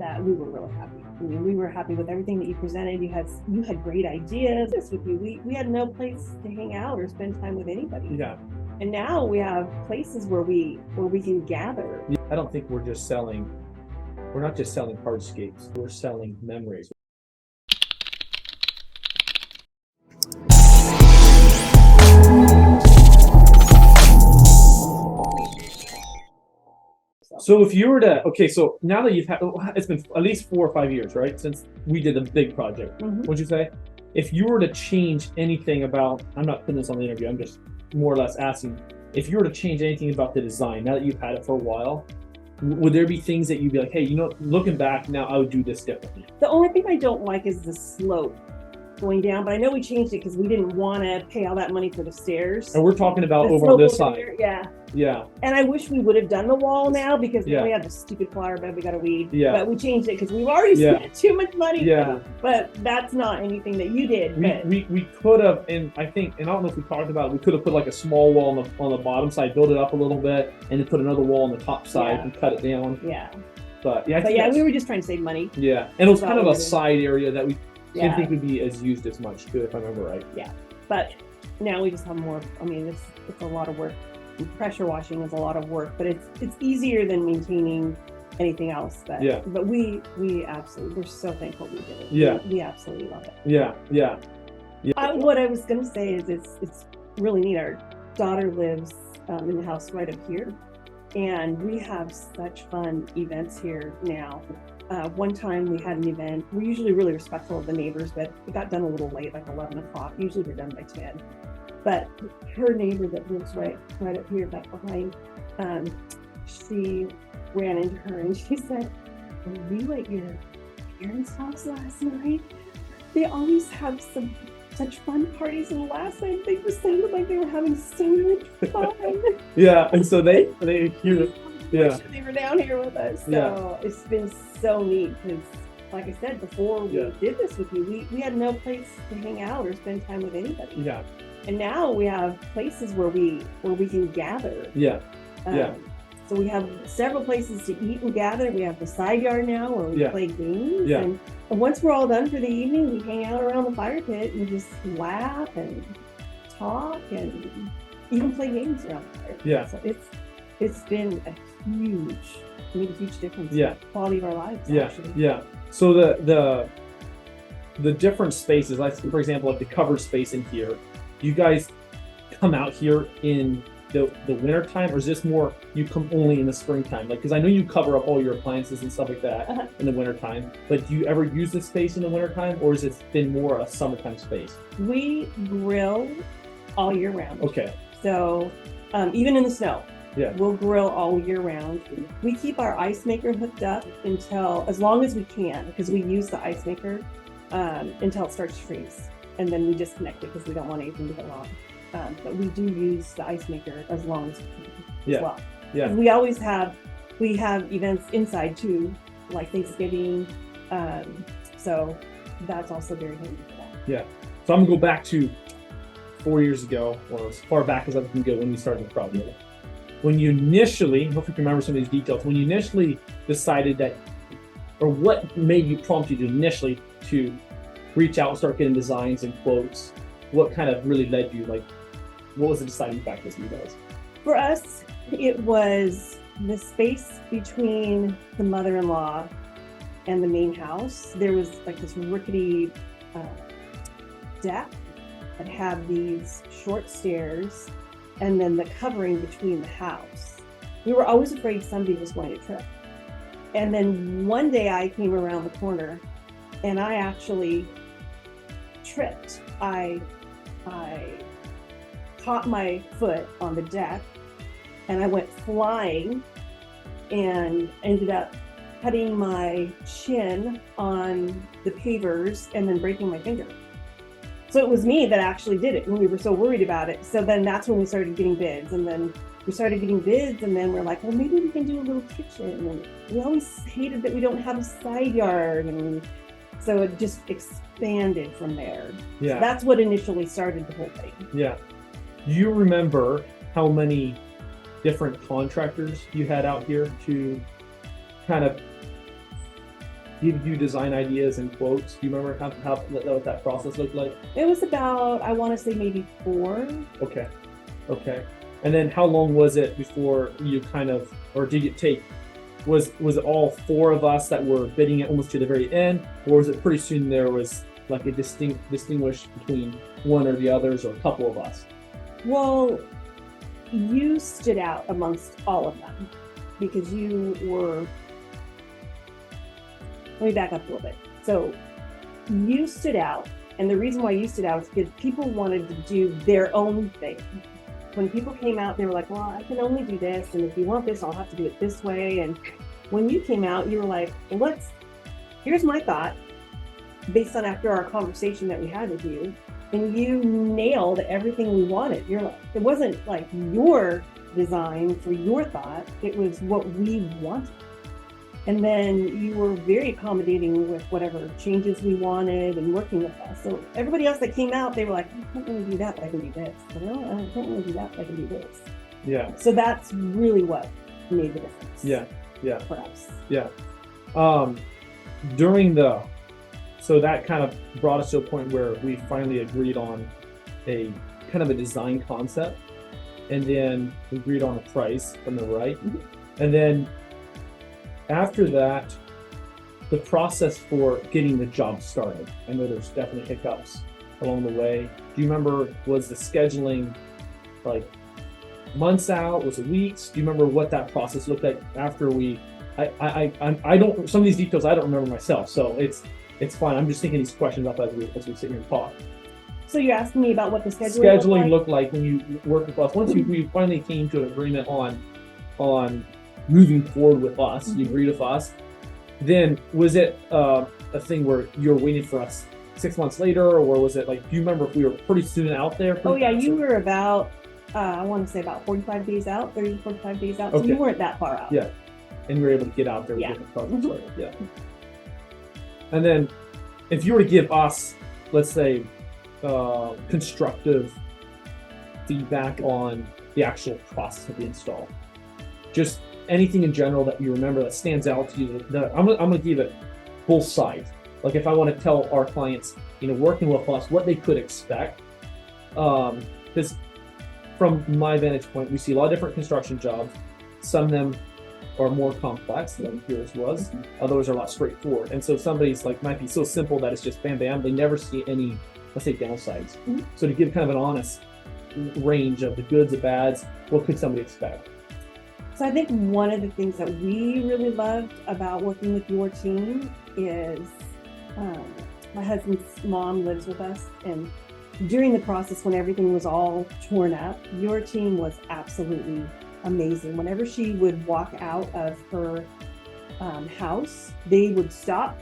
that we were really happy. I mean, we were happy with everything that you presented. You had great ideas. This with you, we had no place to hang out or spend time with anybody. Yeah. And now we have places where we can gather. I don't think we're not just selling hardscapes, we're selling memories. So if you were to, okay, so now that it's been at least 4 or 5 years, right, since we did the big project, What'd you say? If you were to change anything about, I'm not putting this on the interview, I'm just more or less asking, if you were to change anything about the design, now that you've had it for a while, would there be things that you'd be like, hey, looking back now, I would do this differently? The only thing I don't like is the slope going down, but I know we changed it because we didn't want to pay all that money for the stairs. And we're talking about over on this side. Yeah. Yeah. And I wish we would have done the wall now because Yeah. we had the stupid flower bed we got to weed. Yeah. But we changed it because we've already spent too much money. Yeah. But that's not anything that you did. We could have, and I don't know if we talked about it, we could have put like a small wall on the bottom side, build it up a little bit, and then put another wall on the top side and cut it down. Yeah. But we were just trying to save money. Yeah. And it was kind of a side area that we didn't think would be as used as much too, if I remember right. Yeah. But now we just have more. I mean, it's a lot of work. Pressure washing is a lot of work, but it's easier than maintaining anything else. But we absolutely, we're so thankful we did it. Yeah. We absolutely love it. Yeah. What I was gonna say is it's really neat. Our daughter lives in the house right up here, and we have such fun events here now. One time we had an event. We're usually really respectful of the neighbors, but it got done a little late, like 11 o'clock. Usually we're done by 10. But her neighbor that lives right up here, back behind, she ran into her and she said, "Were you at your parents' house last night? They always have such fun parties, and last night they just sounded like they were having so much fun." Yeah, and so they hear it. Yeah. They were down here with us. So it's been so neat because, like I said, before we did this with you, we had no place to hang out or spend time with anybody. Yeah. And now we have places where we can gather. Yeah. So we have several places to eat and gather. We have the side yard now where we play games. Yeah. And once we're all done for the evening, we hang out around the fire pit and just laugh and talk and even play games around the fire pit. Yeah. So it's been made a huge difference in the quality of our lives. Actually. Yeah. So the different spaces, like for example, like the covered space in here, do you guys come out here in the winter time, or is this more you come only in the springtime? Like, because I know you cover up all your appliances and stuff like that in the winter time, but do you ever use this space in the winter time, or has it been more a summertime space? We grill all year round. Okay. So even in the snow, we'll grill all year round. We keep our ice maker hooked up until as long as we can, because we use the ice maker until it starts to freeze. And then we disconnect it because we don't want anything to go wrong. But we do use the ice maker as long as we can as well. Yeah. We have events inside too, like Thanksgiving. So that's also very handy for that. Yeah. So I'm gonna go back to 4 years ago, or as far back as I can go when you started the project. When you initially, I hope you can remember some of these details, when you initially decided that, or what prompted you initially to reach out and start getting designs and quotes, what kind of really led you, like, what was the deciding factor for you guys? For us, it was the space between the mother-in-law and the main house. There was like this rickety deck that had these short stairs and then the covering between the house. We were always afraid somebody was going to trip. And then one day I came around the corner and I actually tripped. I caught my foot on the deck and I went flying and ended up cutting my chin on the pavers and then breaking my finger. So it was me that actually did it when we were so worried about it. So then that's when we started getting bids, and then we're like, well, maybe we can do a little kitchen. And we always hated that we don't have a side yard, and so it just expanded from there. Yeah. So that's what initially started the whole thing. Yeah. Do you remember how many different contractors you had out here to kind of give you design ideas and quotes? Do you remember what that process looked like? It was about, I want to say maybe 4. Okay. And then how long was it before you or did it take, was it all 4 of us that were bidding it almost to the very end, or was it pretty soon there was like a distinguish between one or the others, or a couple of us? Well, you stood out amongst all of them because you were, let me back up a little bit. So you stood out, and the reason why you stood out is because people wanted to do their own thing. When people came out, they were like, well, I can only do this, and if you want this, I'll have to do it this way. And when you came out, you were like, well, here's my thought, based on after our conversation that we had with you, and you nailed everything we wanted. You're like, it wasn't like your design for your thought, it was what we wanted. And then you were very accommodating with whatever changes we wanted and working with us. So everybody else that came out, they were like, I can't really do that, but I can do this. But no, I can't really do that, but I can do this. Yeah. So that's really what made the difference. Yeah. For us. Yeah. So that kind of brought us to a point where we finally agreed on a kind of a design concept, and then we agreed on a price from the right. Mm-hmm. And then after that, the process for getting the job started. I know there's definitely hiccups along the way. Do you remember, was the scheduling like months out? Was it weeks? Do you remember what that process looked like after I don't, some of these details I don't remember myself, so it's fine. I'm just thinking these questions up as we sit here and talk. So you're asking me about what the scheduling looked like when you worked with us. Once we finally came to an agreement on moving forward with us, mm-hmm. You agreed with us. Then was it a thing where you were waiting for us 6 months later, or was it like, do you remember if we were pretty soon out there? Oh yeah, you were about, I want to say about 45 days out, 30 to 45 days out. So you weren't that far out. Yeah. And we were able to get out there and get the project started. Mm-hmm. Yeah. And then if you were to give us, let's say, constructive feedback on the actual process of the install, just anything in general that you remember that stands out to you, I'm going to give it both sides. Like if I want to tell our clients, working with us, what they could expect, because from my vantage point, we see a lot of different construction jobs. Some of them are more complex than yours was. Others are a lot straightforward. And so somebody's like might be so simple that it's just bam, bam. They never see any, let's say, downsides. Mm-hmm. So to give kind of an honest range of the goods, the bads, what could somebody expect? So I think one of the things that we really loved about working with your team is my husband's mom lives with us, and during the process when everything was all torn up, your team was absolutely amazing. Whenever she would walk out of her house, they would stop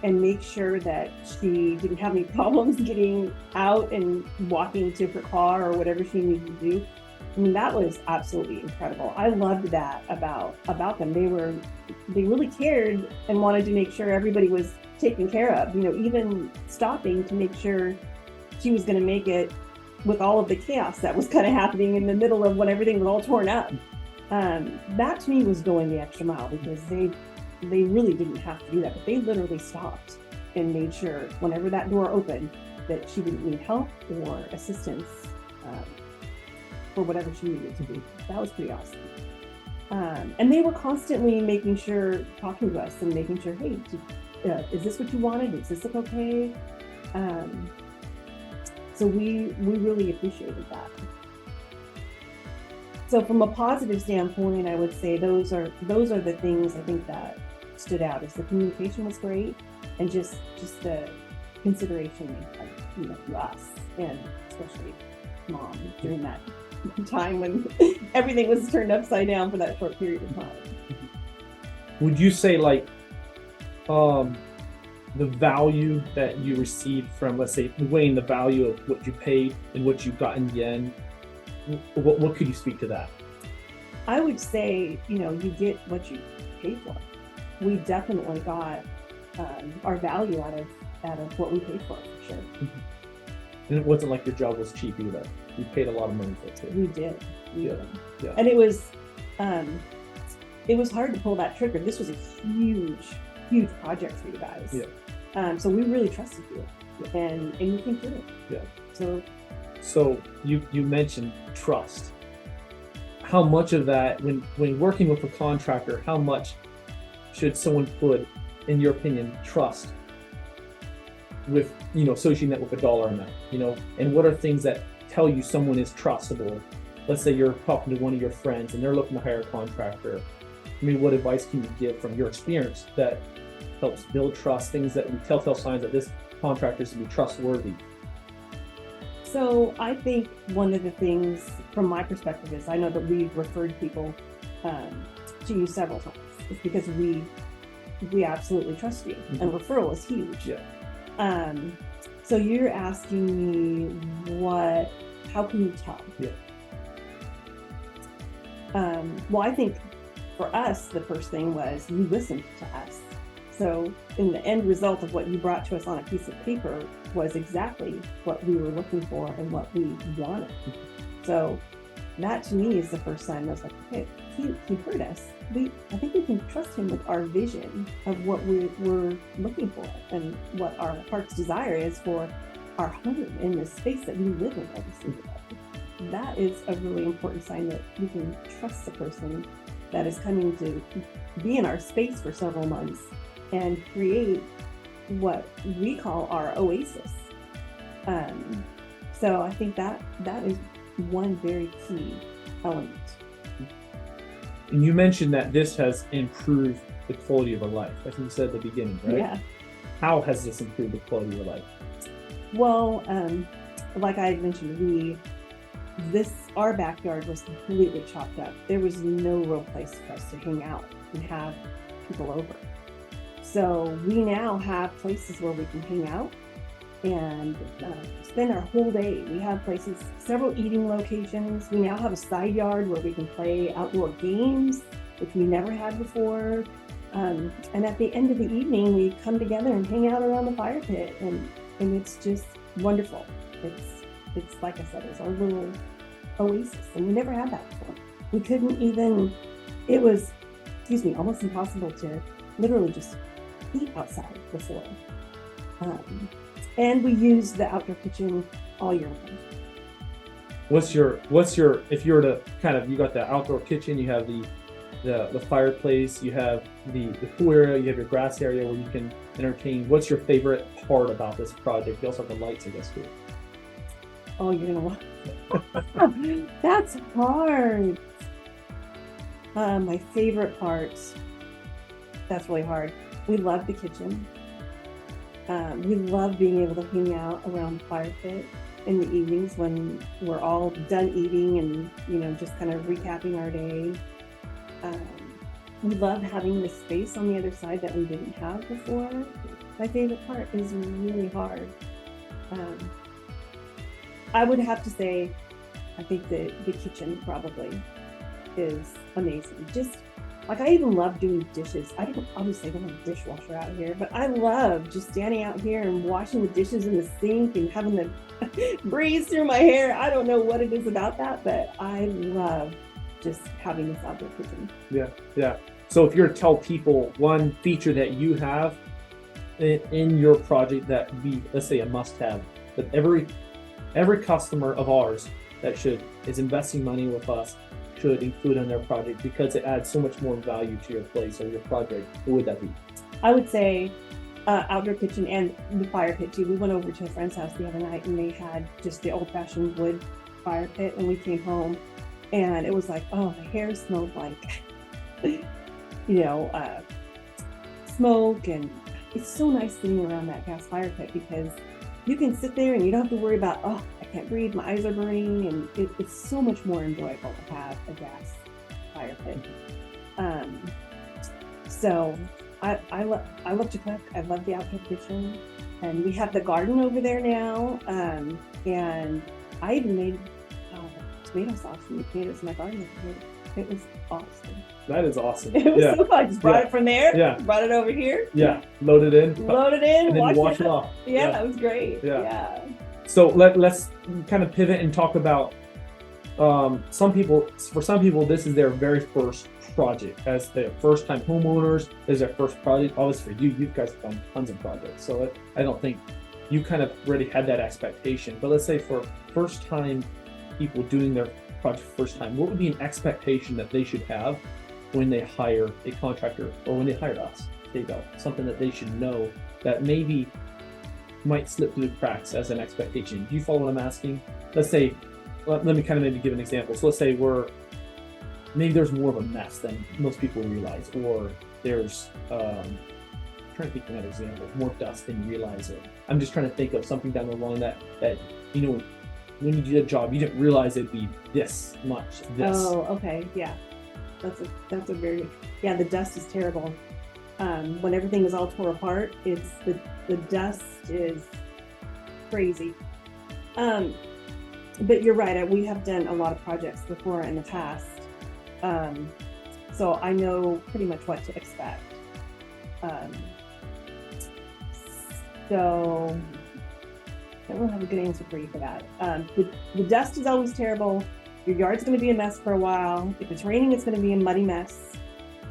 and make sure that she didn't have any problems getting out and walking to her car or whatever she needed to do. I mean, that was absolutely incredible. I loved that about them. They really cared and wanted to make sure everybody was taken care of, even stopping to make sure she was going to make it with all of the chaos that was kind of happening in the middle of when everything was all torn up. That to me was going the extra mile, because they really didn't have to do that, but they literally stopped and made sure whenever that door opened that she didn't need help or assistance for whatever she needed to do. That was pretty awesome. And they were constantly making sure, talking to us and making sure, hey, is this what you wanted? Is this look okay? So we really appreciated that. So from a positive standpoint, I would say those are the things I think that stood out. Is the communication was great, and just the consideration to us, and especially Mom during that time when everything was turned upside down for that short period of time. Would you say the value that you received from, let's say, weighing the value of what you paid and what you got in the end, what could you speak to that? I would say, you get what you pay for. We definitely got our value out of what we paid for sure. Mm-hmm. And it wasn't like your job was cheap either. You paid a lot of money for it too. We did. Yeah. And it was hard to pull that trigger. This was a huge huge project for you guys. Yeah. So we really trusted you, and you came through. Yeah. So you mentioned trust. How much of that, when working with a contractor, how much should someone put, in your opinion, trust with, associating that with a dollar amount, and what are things that tell you someone is trustable? Let's say you're talking to one of your friends and they're looking to hire a contractor. I mean, what advice can you give from your experience that helps build trust, things that we telltale signs that this contractor is to be trustworthy? So I think one of the things from my perspective is, I know that we've referred people to you several times. It's because we absolutely trust you, and referral is huge. Yeah. So you're asking me how can you tell? Yeah. Well, I think for us, the first thing was you listened to us. So in the end result of what you brought to us on a piece of paper was exactly what we were looking for and what we wanted. So that to me is the first sign. I was like, okay, he heard us. I think we can trust him with our vision of what we're looking for and what our heart's desire is for our home in the space that we live in every single day. That is a really important sign that we can trust the person that is coming to be in our space for several months and create what we call our oasis. So I think that is one very key element. And you mentioned that this has improved the quality of our life. I think you said at the beginning, right? Yeah. How has this improved the quality of your life? Well, like I had mentioned, our backyard was completely chopped up. There was no real place for us to hang out and have people over. So we now have places where we can hang out and spend our whole day. We have places, several eating locations. We now have a side yard where we can play outdoor games, which we never had before. And at the end of the evening, we come together and hang out around the fire pit, and it's just wonderful. It's like I said, it's our little oasis, and we never had that before. We couldn't even, it was, almost impossible to literally just eat outside before. And we use the outdoor kitchen all year long. What's your, if you were to you got the outdoor kitchen, you have the fireplace, you have the pool area, you have your grass area where you can entertain. What's your favorite part about this project? You also have the lights, I guess, too. Oh, you're gonna want that's hard. My favorite part, that's really hard. We love the kitchen. We love being able to hang out around the fire pit in the evenings when we're all done eating and, just kind of recapping our day. We love having the space on the other side that we didn't have before. My favorite part is really hard. I would have to say, I think the kitchen probably is amazing. Just like, I even love doing dishes. Obviously I don't have a dishwasher out here, but I love just standing out here and washing the dishes in the sink and having the breeze through my hair. I don't know what it is about that, but I love just having this outdoor kitchen. Yeah. So if you're to tell people one feature that you have in your project that let's say a must-have, that every customer of ours that is investing money with us should include on their project because it adds so much more value to your place or your project, what would that be? I would say outdoor kitchen and the fire pit too. We went over to a friend's house the other night and they had just the old-fashioned wood fire pit, and we came home and it was like, oh, the hair smelled like smoke, and it's so nice sitting around that gas fire pit because you can sit there and you don't have to worry about, oh, I can't breathe, my eyes are burning, and it's so much more enjoyable to have a gas fire pit. So I love to cook. I love the outdoor kitchen, and we have the garden over there now. And I even made tomato sauce from the tomatoes in my garden. It was awesome. That is awesome. It was so fun. I just brought it from there. Yeah. Brought it over here. Yeah. Load it in. And then wash it off. Yeah, it was great. Yeah. So let's kind of pivot and talk about some people, this is their very first project. As the first time homeowners, this is their first project. Obviously for you, you guys have done tons of projects. So I don't think you kind of already had that expectation. But let's say for first time people doing their project first time, what would be an expectation that they should have when they hire a contractor or when they hire us, Sta-Built? Something that they should know that maybe might slip through the cracks as an expectation. Do you follow what I'm asking? Let's say, let me kind of maybe give an example. So let's say maybe there's more of a mess than most people realize, or there's, I'm trying to think of another example, more dust than you realize it. I'm just trying to think of something down the line that, you know, when you did a job, you didn't realize it'd be this much, this. Oh, okay, yeah. That's a very, yeah, the dust is terrible. When everything is all tore apart, it's the dust is crazy. But you're right, we have done a lot of projects before in the past. So I know pretty much what to expect. So I don't have a good answer for you for that. The dust is always terrible. Your yard's going to be a mess for a while. If it's raining, it's going to be a muddy mess.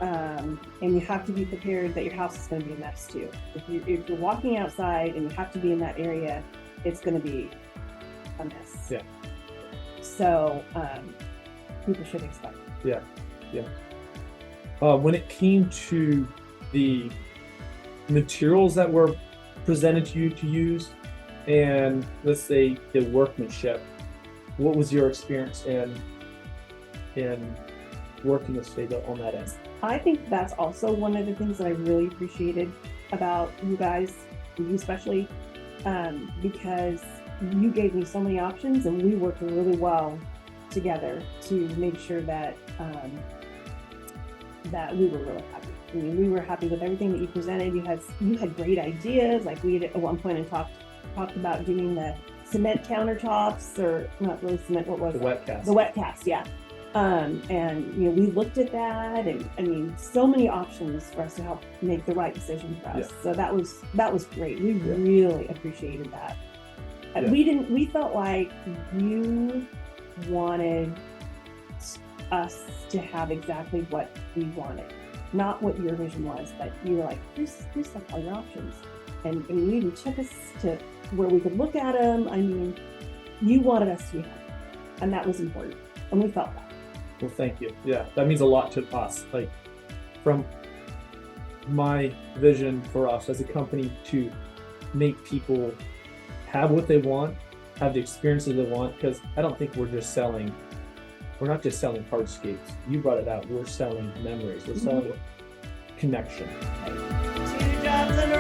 And you have to be prepared that your house is going to be a mess too. If you're walking outside and you have to be in that area, it's going to be a mess. Yeah. So people should expect it. Yeah, yeah. When it came to the materials that were presented to you to use, and let's say the workmanship, what was your experience in working with Sta-Built on that end? I think that's also one of the things that I really appreciated about you guys, you especially, because you gave me so many options and we worked really well together to make sure that that we were really happy. I mean, we were happy with everything that you presented. You had great ideas. Like we had at one point talked about doing the cement countertops, or not really cement. What was The wet cast. The wet cast, yeah. And you know, we looked at that, and I mean, so many options for us to help make the right decision for us. Yeah. So that was great. We really appreciated that. Yeah. We felt like you wanted us to have exactly what we wanted, not what your vision was, but you were like, here's like all your options, and you even took us to where we could look at them. I mean, you wanted us to be happy, and that was important, and we felt that. Well, thank you. Yeah, that means a lot to us. Like, from my vision for us as a company to make people have what they want, have the experiences they want, because I don't think we're not just selling hardscapes. You brought it out. We're selling memories. We're selling connection. 2 jobs in